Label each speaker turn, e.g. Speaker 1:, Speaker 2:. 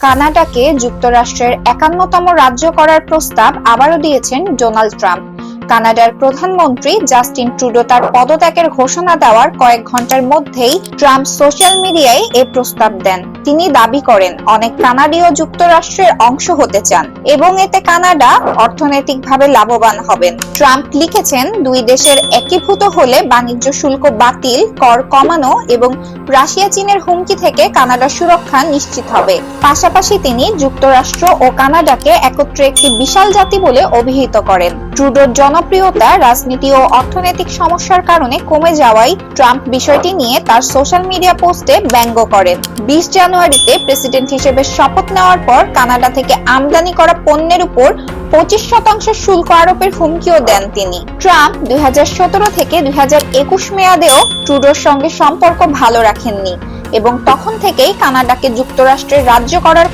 Speaker 1: কানাডাকে যুক্তরাষ্ট্রের ৫১তম রাজ্য করার প্রস্তাব আবারও দিয়েছেন ডোনাল্ড ট্রাম্প। কানাডার প্রধানমন্ত্রী জাস্টিন ট্রুডো তার পদত্যাগের ঘোষণা দেওয়ার কয়েক ঘন্টার মধ্যেই ট্রাম্প সোশ্যাল মিডিয়ায় এই প্রস্তাব দেন। তিনি দাবি করেন অনেক কানাডীয় যুক্তরাষ্ট্রের অংশ হতে চান এবং এতে কানাডা অর্থনৈতিকভাবে লাভবান হবেন। ট্রাম্প লিখেছেন, দুই দেশের একীভূত হলে বাণিজ্য শুল্ক বাতিল, কর কমানো এবং রাশিয়া চীনের হুমকি থেকে কানাডার সুরক্ষা নিশ্চিত হবে। পাশাপাশি তিনি যুক্তরাষ্ট্র ও কানাডাকে একত্রে একটি বিশাল জাতি বলে অভিহিত করেন। ট্রুডোর জনপ্রিয়তা রাজনীতি ও অর্থনৈতিক সমস্যার কারণে কমে যাওয়ায় ট্রাম্প বিষয়টি নিয়ে তার সোশ্যাল মিডিয়া পোস্টে ব্যঙ্গ করেন। 20 জানুয়ারিতে প্রেসিডেন্ট হিসেবে শপথ নেওয়ার পর কানাডা থেকে আমদানি করা পণ্যের উপর 25% শুল্ক আরোপের হুমকিও দেন তিনি। ট্রাম্প 2017 থেকে 2021 মেয়াদেও ট্রুডোর সঙ্গে সম্পর্ক ভালো রাখেননি এবং তখন থেকেই কানাডাকে যুক্তরাষ্ট্রের রাজ্য করার